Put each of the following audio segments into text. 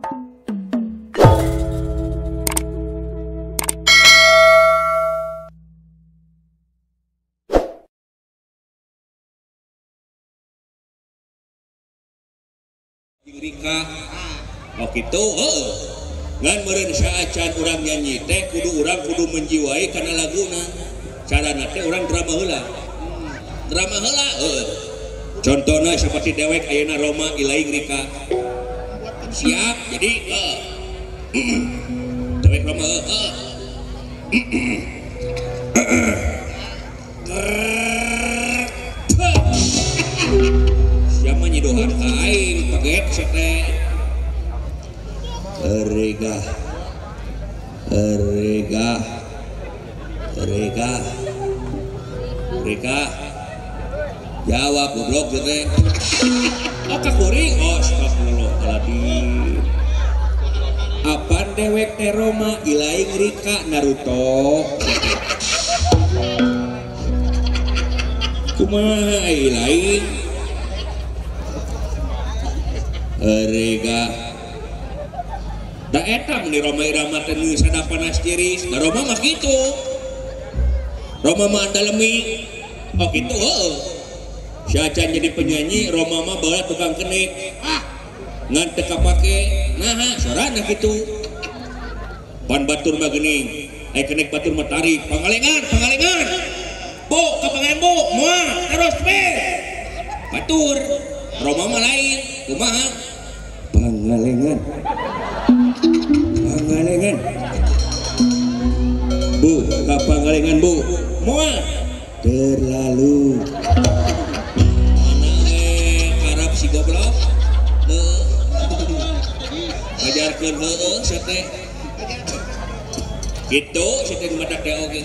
Rika oh gitu ngan meureun saacan urang nyanyi teh kudu urang kudu menjiwai kana laguna carana teh urang drama heula contohna seperti dewek ayeuna Roma ilaing Rika siap jadi dewek Roma siapa nyidohan ka aing pagek sete Rika jawab goblok gitu oka kuring astagfirullahaladzim apaan dewek teh Roma ilaing Rika Naruto kumaha ilaing Rega da eta meni Roma irama teh nu sadapanas ciris da Roma mah kitu Roma mah andalemi oh kitu Syacan jadi penyanyi Roma mah bawa tukang kenik ngan teu kapake naha sorana kitu pan batur mah geuning aya kenik batur mah tarik pangalengan bu kapangan bu moal terus be batur Roma mah lain kumaha pangalengan bu kapangalengan bu moal terlalu karap si goblok ngajarkeun heueuh sate kitu sate madak teh oge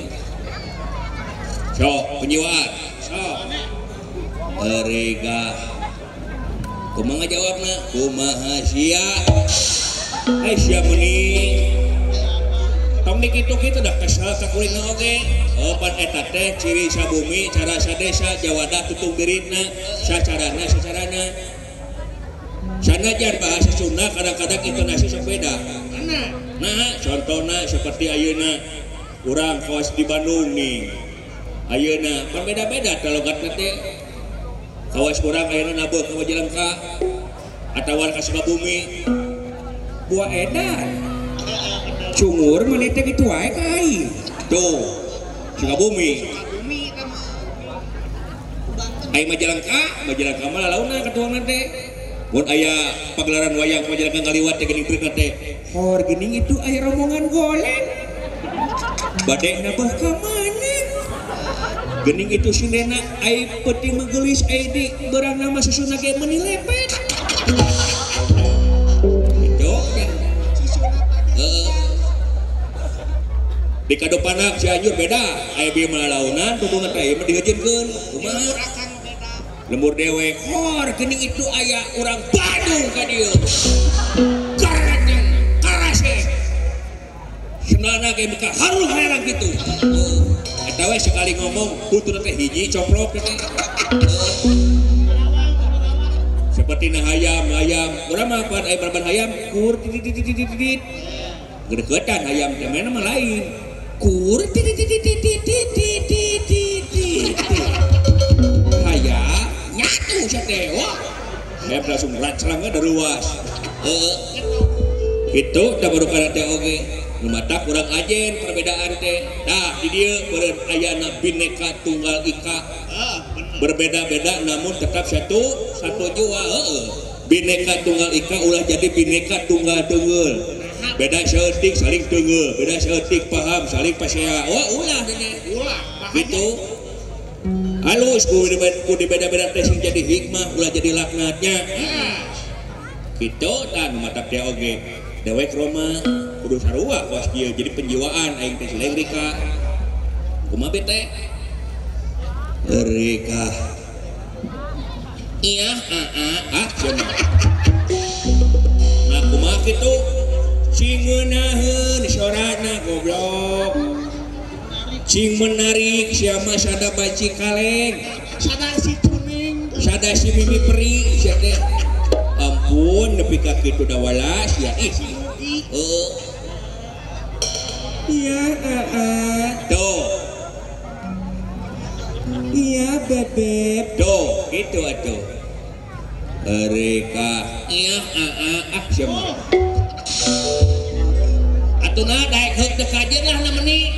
sok penjiwaan sok Rega kumaha jawabna kumaha sia sia meni tong dikitu-kitu dah kesal sakuring oge pan eta teh ciri sabumi cara sadesa jawada tutung diritna sacarana sanajan bahasa Sunda kadang-kadang intonasi sok beda nah contohna seperti ayeuna urang kawas di Bandung nih ayeuna pan beda-beda logatna teh kawas urang ayeuna nabeul ka Majalengka atawa ka Sukabumi buah edan cungur menit gitu wae ka aing tuh Sukabumi aing Majalengka mah lalauna katuangna teh mun aya pagelaran wayang Majalengka ngaliwat teh geuning trikna teh hor geuning itu aya rombongan goleng bade nabah ka maneh geuning itu sindena ai peti menggelis ai di beurang nama susuna ge meuni lepet di kadopanak Cianjur beda aya bieu malalaunan tuduna teh ieu mah dihejeunkeun kumaha lembur dewek hor geuning itu aya urang Bandung ka dieu karase sebenarnya ge muka haruh herang kitu eta we sekali ngomong putuna teh hiji coplok teh seperti na hayam urang mah pan aya baraban hayam kur titit gede-gedean hayam teh mena mah lain kur hayam nyatu sate wah hayam langsung rancang da ruas itu da baru kana teh oge nu matak urang ajen perbedaan teh tah di dieu beureun ayana bineka tunggal ika berbeda-beda namun tetap satu jua bineka tunggal ika ulah jadi bineka tunggal teungeul beda seeutik saling teungeul beda seeutik paham saling pasea ulah gitu halus ku di beda-beda teh sing jadi hikmah ulah jadi laknatnya gitu dan matak teh oge dewek Roma kudu sarua kos kieu jadi penjiwaan aing teh sileng Rika kumaha bete Rika iya nah kumaha kitu cing ngeunaheun soratna goblok cing menarik sia mah sada baci kaleng sada si cuning sada si mimi peri sia teh ampun nepi ka kitu da walas ya iya tuh iya bebek tuh gitu atuh mereka iya siapa atuh nah daek heuk teu kajeun lah nameni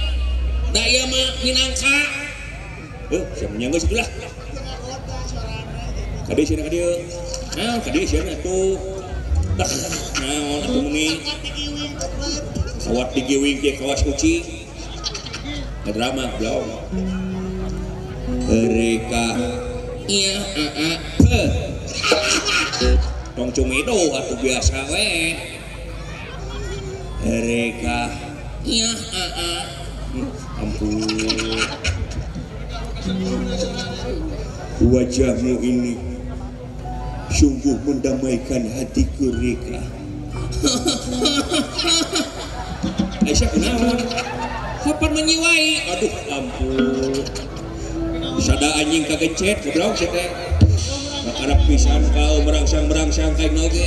da ieu mah minangka siapa nyanggeus itulah kadi sieun kadieu nah kadi sieun atuh tah naon atuh meni kawat digiwing ke kawas kucing drama belum mereka iya tong cumido atuh biasa we mereka iya ampun wajahmu ini sungguh mendamaikan hatiku Rika. Aisyah kunaon kapan menyiwai aduh ampun sada anjing kagencet goblok sih teh makarap pisan kau merangsang kayak oge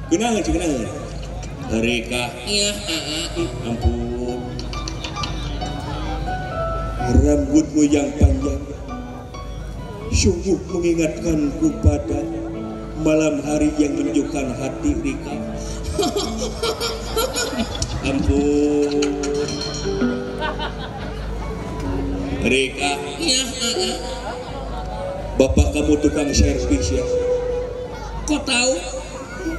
kunaon cik kunaon Rika iya ampun rambutmu yang panjang sungguh mengingatkanku pada malam hari yang menyejukkan hati Rika. Ampun Rika iya bapak kamu tukang servis ya kok tahu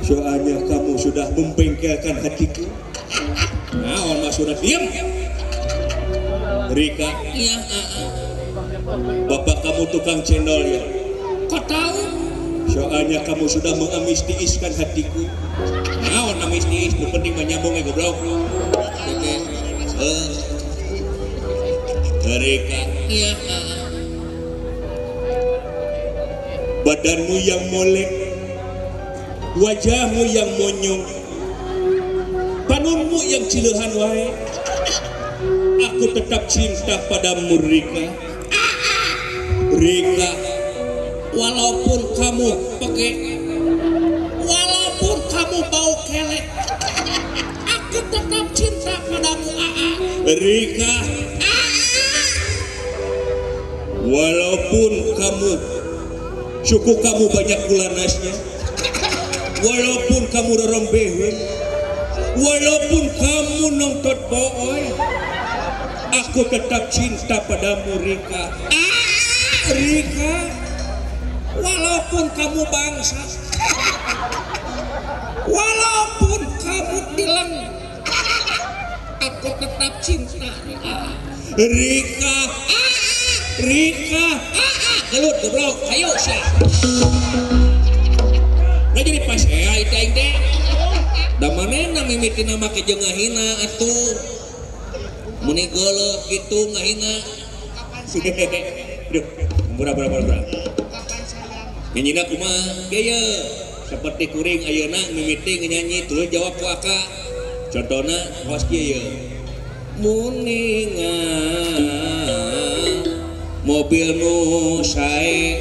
soalnya kamu sudah membengkelkan hatiku naon mah sudah diam Rika iya bapak kamu tukang cendol ya kok tahu soalnya kamu sudah mengamnistiiskan hatiku naon amnistis nu penting menyambung goblok Rika iya badanmu yang molek wajahmu yang monyong panunmu yang cilehan wae aku tetap cinta padamu Rika Rika walaupun kamu pakai walaupun kamu bau kelek aku tetap cinta padamu Rika walaupun kamu suku kamu banyak gulanasnya walaupun kamu dorong bewe walaupun kamu nonton boy aku tetap cinta padamu Rika Rika walaupun kamu bangsa walaupun kamu bilang aku tetap cinta Rika Rika gelut goblok ayo sih nah jadi pas itu da manehna mimiti nama kejengahina atuh muni geuleuh kitu ngahina duh murah nyanyina kumaha gaya seperti kuring ayeuna mimiti nyanyi tuluy jawab ku aka contohna kaos kieu muninga mobilmu sae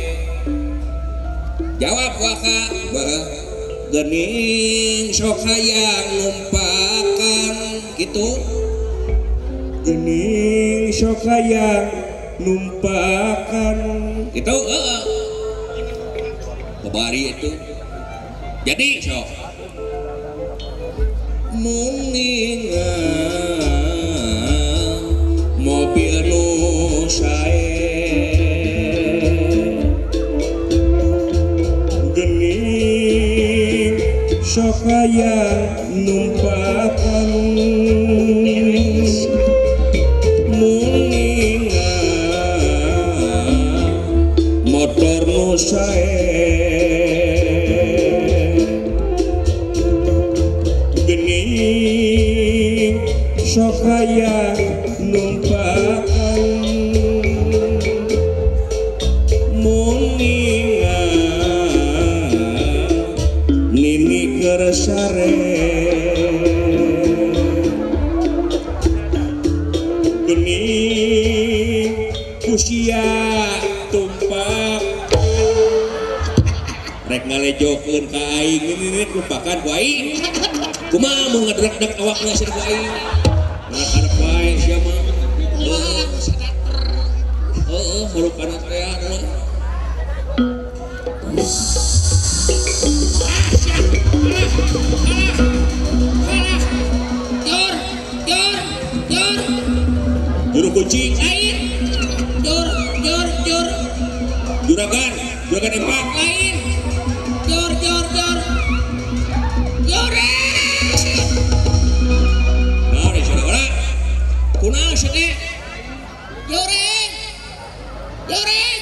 jawab ku aka gening sok hayang numpakan gitu gening sok hayang numpakan gitu babari itu jadi sok muninga mobil nu sae gening sok hayang numpakan muninga motor nu sae gening sok hayang numpakan muninga nini keur sare gening kusia tumpak rek ngalejokeun ka aing ini lupakan ku aing kumaha mau ngedrek-drek awakna sih ku aing harap bae sia mah harupan teh jur kucing lain juragan empat lain jor nah di sana ora kunaon sih teh joreng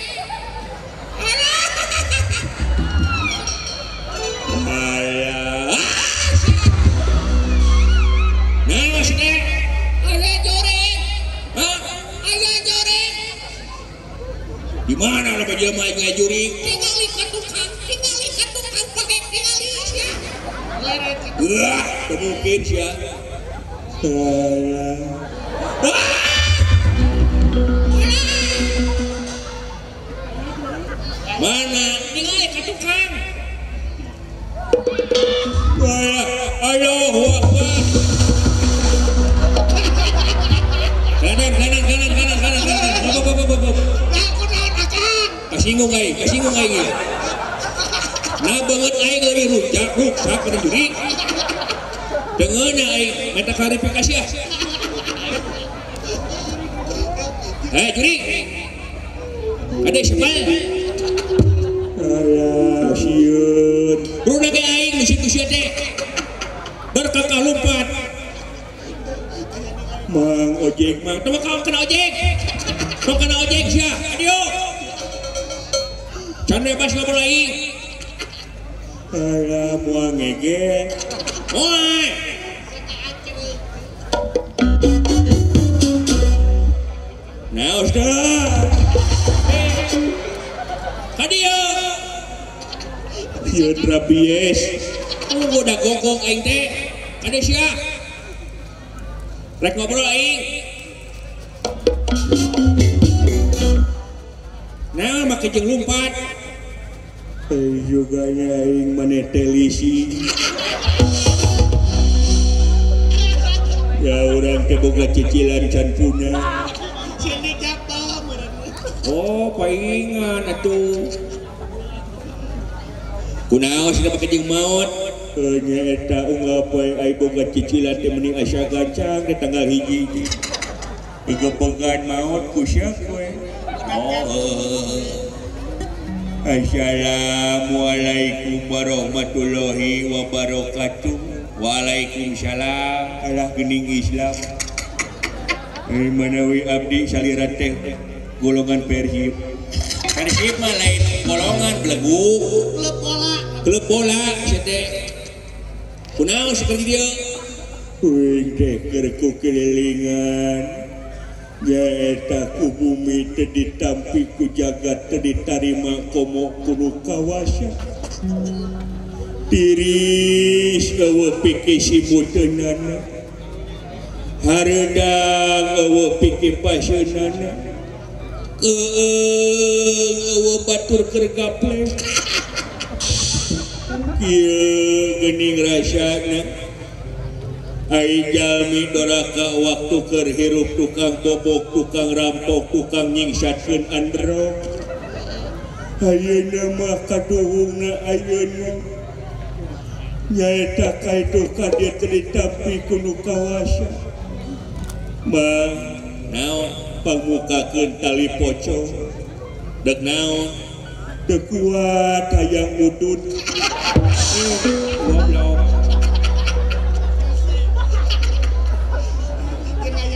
ayah nah sih teh ada joreng hah ayah joreng di mana lah jelema aing ngajuri tingali ka tukang pakai tingali sia wah teu mungkin sia mana tingali ka tukang Allahu Akbar kanan aku naon akang kasinggung aing nah banget aing leuwih rujak kana juri dengeunnya aing meta klarifikasi ya juri ada siapa alah sieun runa ge aing di situ sia teh berkakak lompat mang ojek mang teu kau kena ojek sia adio can bebas ngobrol aing alah moal ngege oi nah ustaz kadio ieu rabies udah gogong aing teh kada sia rek ngobrol aing nah make jeung lumpat juga aing maneh telisi ya urang teh boga cicilan can puna sini jatuh oh paingan atuh kunaon sih make jeung maot nya eta unggal poe ai boga cicilan teh meni asa gancang di tanggal 1 digepegan maot ku sia poe Assalamualaikum warahmatullahi wabarakatuh. Waalaikumsalam. Alah geuning Islam. Manawi abdi salirat teh golongan Persib. Persib mah lain golongan belegu. Klub bola teh. Kunaon saperti dia? Wih teh keur kelilingan. Ya eta ku bumi teu ditampi ku jagat teu ditarima komo kudu kawasa tiris eueuh piki simuteunana hareudang eueuh piki paseunana eueuh batur keur gaplek kieu geuning rasana ai jalmi doraka waktu keur hirup tukang bobok, tukang rampok, tukang nyingsatkeun androk. Ayeuna mah kaduhungna ayeuna nyaeta kaitu kadieu teu ditampi ku nu kawasa. Mah naon pamukakeun tali pocong. Dek naon? Teu kuat hayang udud. Goblok.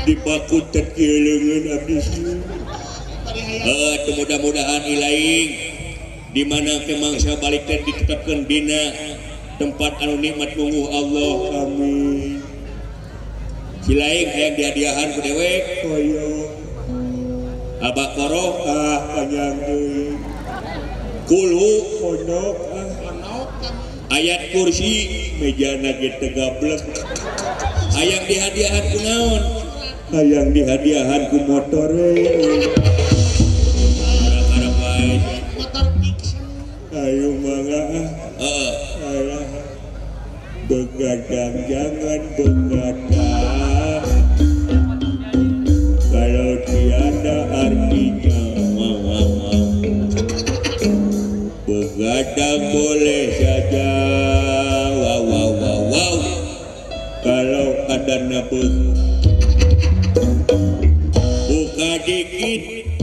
Dipakutkan kelengan abdi mudah-mudahan ilaing dimana kemangsa balik dan ditetapkan dina tempat anu nikmat mungguh Allah amin silaing hayang dihadiahan ku dewek hoyo Al-Baqarah panjang deui kulhu pondok ayat kursi mejana ge teu gablek hayang dihadiahan ku naon hayang dihadiahan ku motor we. Motor fiction. ayo mangga Heeh. alah begadang jangan begadang kalau tiada artinya begadang boleh saja wow kalau ada nabut buka dikit